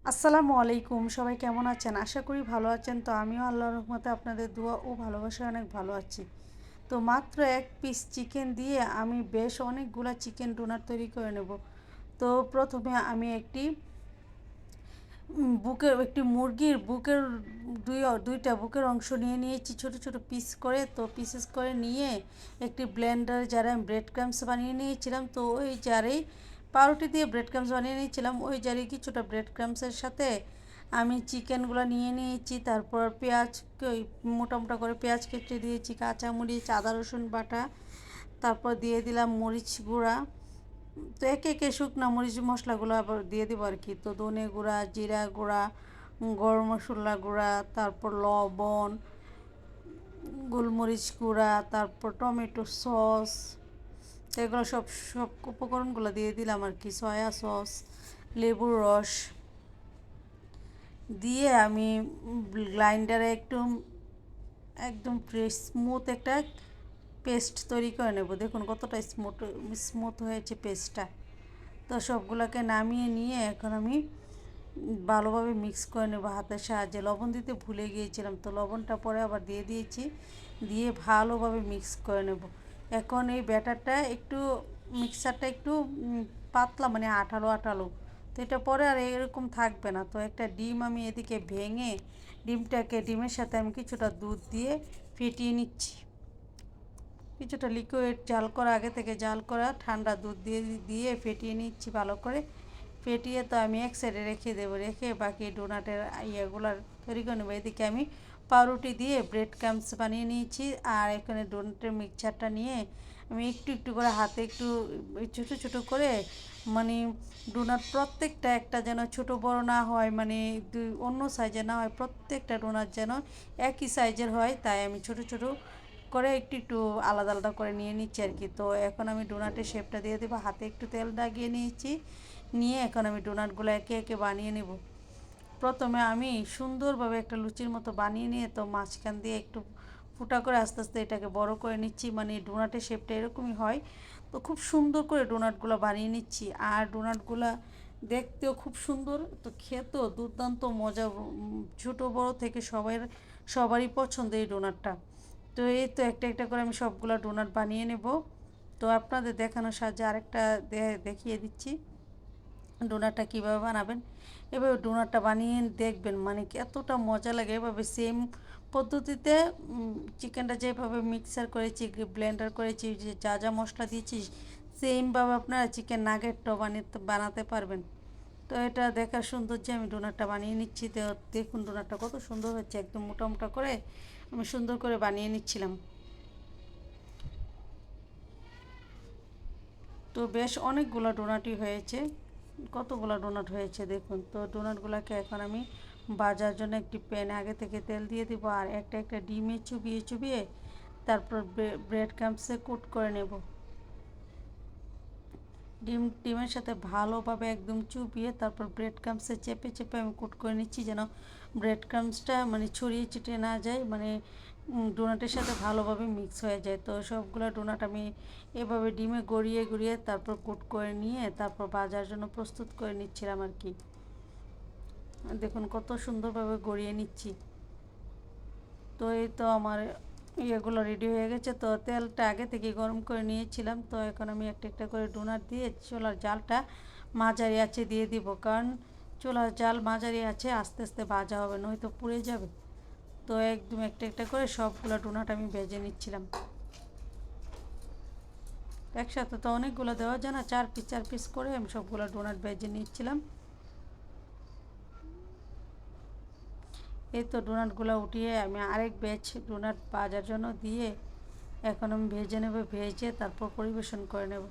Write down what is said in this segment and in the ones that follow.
আসসালামু আলাইকুম, সবাই কেমন আছেন? আশা করি ভালো আছেন। তো আমিও আল্লাহর রহমতে আপনাদের দোয়া ও ভালোবাসায় অনেক ভালো আছি। তো মাত্র এক পিস চিকেন দিয়ে আমি বেশ অনেকগুলা চিকেন ডোনাট তৈরি করে নেব। তো প্রথমে আমি একটি মুরগির বুকের দুইটা বুকের অংশ নিয়ে নিয়েছি ছোট ছোট পিস করে। তো পিসেস করে নিয়ে একটি ব্লেন্ডার জারে আমি ব্রেড ক্রাম্বস বানিয়ে নিয়েছিলাম। তো ওই জারেই পাউরুটি দিয়ে ব্রেড ক্রাম্বস বানিয়ে নিয়েছিলাম। ওই জারে কিছুটা ব্রেড ক্রাম্বসের সাথে আমি চিকেনগুলো নিয়ে নিয়েছি। তারপর পেঁয়াজকে ওই মোটা মোটা করে পেঁয়াজ কেটে দিয়েছি, কাঁচামরিচ, আদা রসুন বাটা, তারপর দিয়ে দিলাম মরিচ গুঁড়া। তো একে একে শুকনা মরিচ মশলাগুলো আবার দিয়ে দেবো আর কি। তো ধনে গুঁড়া, জিরা গুঁড়া, গরম মশলা গুঁড়া, তারপর লবণ, গোলমরিচ গুঁড়া, তারপর টমেটো সস। তো এগুলো সব সব উপকরণগুলো দিয়ে দিলাম আর কি। সয়া সস, লেবুর রস দিয়ে আমি গ্রাইন্ডারে একদম স্মুথ একটা পেস্ট তৈরি করে নেব। দেখুন কতটা স্মুথ হয়েছে পেস্টটা। তো সবগুলোকে নামিয়ে নিয়ে এখন আমি ভালোভাবে মিক্স করে নেব হাতের সাহায্যে। লবণ দিতে ভুলে গিয়েছিলাম, তো লবণটা পরে আবার দিয়ে দিয়েছি, দিয়ে ভালোভাবে মিক্স করে নেব। এখন এই ব্যাটারটা মিক্সারটা একটু পাতলা, মানে আঠালো আঠালো। তো এটা পরে আর এরকম থাকবে না। তো একটা ডিম আমি এদিকে ভেঙে ডিমের সাথে আমি কিছুটা দুধ দিয়ে ফেটিয়ে নিচ্ছি। কিছুটা লিকুইড আগে থেকে জাল করা ঠান্ডা দুধ দিয়ে দিয়ে ফেটিয়ে নিচ্ছি ভালো করে। ফেটিয়ে তো আমি এক সাইডে রেখে দেবো, রেখে বাকি ডোনাটের ইয়েগুলার তৈরি করে নেবো। এদিকে আমি পাউরুটি দিয়ে ব্রেড ক্রাম্বস বানিয়ে নিয়েছি। আর এখানে ডোনাটের মিক্সচারটা নিয়ে আমি একটু একটু করে হাতে ছোটো ছোটো করে, মানে ডোনাট প্রত্যেকটা একটা যেন ছোটো বড় না হয়, মানে অন্য সাইজের না হয়, প্রত্যেকটা ডোনাট যেন একই সাইজের হয়, তাই আমি ছোটো ছোটো করে একটু একটু আলাদা আলাদা করে নিয়ে নিচ্ছি আর কি। তো এখন আমি ডোনাটের শেপটা দিয়ে দেবো। হাতে একটু তেল লাগিয়ে নিয়েছি, নিয়ে এখন আমি ডোনাটগুলো একে একে বানিয়ে নেব। প্রথমে আমি সুন্দরভাবে একটা লুচির মতো বানিয়ে নিয়ে তো মাঝখান দিয়ে একটু ফুটা করে আস্তে আস্তে এটাকে বড় করে নিচ্ছি, মানে ডোনাটের শেপটা এরকমই হয়। তো খুব সুন্দর করে ডোনাটগুলো বানিয়ে নিচ্ছি। আর ডোনাটগুলো দেখতেও খুব সুন্দর, তো খেতেও দুর্দান্ত মজা। ছোটো বড় থেকে সবারই পছন্দ এই ডোনাটটা। তো এই তো একটা একটা করে আমি সবগুলো ডোনাট বানিয়ে নেব। তো আপনাদের দেখানোর সাহায্যে আরেকটা দেখিয়ে দিচ্ছি ডোনাটটা কীভাবে বানাবেন। এভাবে ডোনাটটা বানিয়ে দেখবেন, মানে এতটা মজা লাগে। এভাবে সেম পদ্ধতিতে চিকেনটা যেভাবে মিক্সার করেছি, ব্লেন্ডার করেছি, যে যা যা মশলা দিয়েছি, সেমভাবে আপনারা চিকেন নাগেটটাও বানাতে পারবেন। তো এটা দেখার সৌন্দর্যে আমি ডোনাটটা বানিয়ে নিচ্ছি। তো দেখুন ডোনাটটা কত সুন্দর হচ্ছে, একদম মোটা মোটা করে আমি সুন্দর করে বানিয়ে নিচ্ছিলাম। তো বেশ অনেকগুলো ডোনাটই হয়েছে। কতগুলো ডোনাট হয়েছে দেখুন। তো ডোনাটগুলোকে এখন আমি ভাজার জন্য একটি প্যানে আগে থেকে তেল দিয়ে দিব, আর একটা একটা ডিমে চুবিয়ে চুবিয়ে তারপর ব্রেড ক্রাম্বসে কোট করে নেব। ডিমের সাথে ভালোভাবে একদম চুবিয়ে তারপর ব্রেড ক্রাম্বসে চেপে চেপে আমি কোট করে নিচ্ছি, যেন ব্রেড ক্রাম্বসটা মানে ছড়িয়ে ছিটিয়ে না যায়, মানে ডোনাটের সাথে ভালোভাবে মিক্স হয়ে যায়। তো সবগুলো ডোনাট আমি এভাবে ডিমে গড়িয়ে গড়িয়ে তারপর কোট করে নিয়ে তারপর ভাজার জন্য প্রস্তুত করে নিচ্ছিলাম আর কি। দেখুন কত সুন্দরভাবে গড়িয়ে নিচ্ছি। তো এই তো আমার ইয়েগুলো রেডি হয়ে গেছে। তো তেলটা আগে থেকে গরম করে নিয়েছিলাম। তো এখন আমি একটা একটা করে ডোনাট দিয়ে চুলার জালটা মাঝারি আঁচে দিয়ে দিব, কারণ চুলার জাল মাঝারি আছে, আস্তে আস্তে ভাজা হবে, নয়তো পুড়ে যাবে। তো একদম একটা একটা করে সবগুলো ডোনাট আমি ভেজে নিচ্ছিলাম। একসাথে তো অনেকগুলো দেওয়া যায় না, চার পিস করে আমি সবগুলো ডোনাট ভেজে নিচ্ছিলাম। এই তো ডোনাটগুলো উঠিয়ে আমি আরেক ব্যাচ ডোনাট ভাজার জন্য দিয়ে এখন আমি ভেজে নেব, ভেজে তারপর পরিবেশন করে নেব।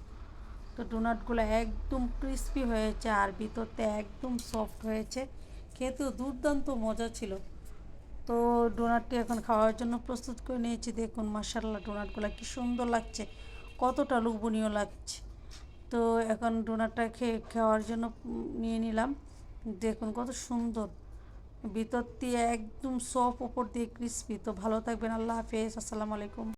তো ডোনাটগুলো একদম ক্রিস্পি হয়েছে আর ভিতরতে একদম সফট হয়েছে, খেতেও দুর্দান্ত মজা ছিল। তো ডোনাটটি এখন খাওয়ার জন্য প্রস্তুত করে নিয়েছি। দেখুন মাশাআল্লাহ ডোনাটগুলো কি সুন্দর লাগছে, কতটা লোভনীয় লাগছে। তো এখন ডোনাটটা খাওয়ার জন্য নিয়ে নিলাম। দেখুন কত সুন্দর, ভিতর দিয়ে একদম সফট, উপর দিয়ে ক্রিস্পি। তো ভালো থাকবেন, আল্লাহ হাফেজ, আসসালামু আলাইকুম।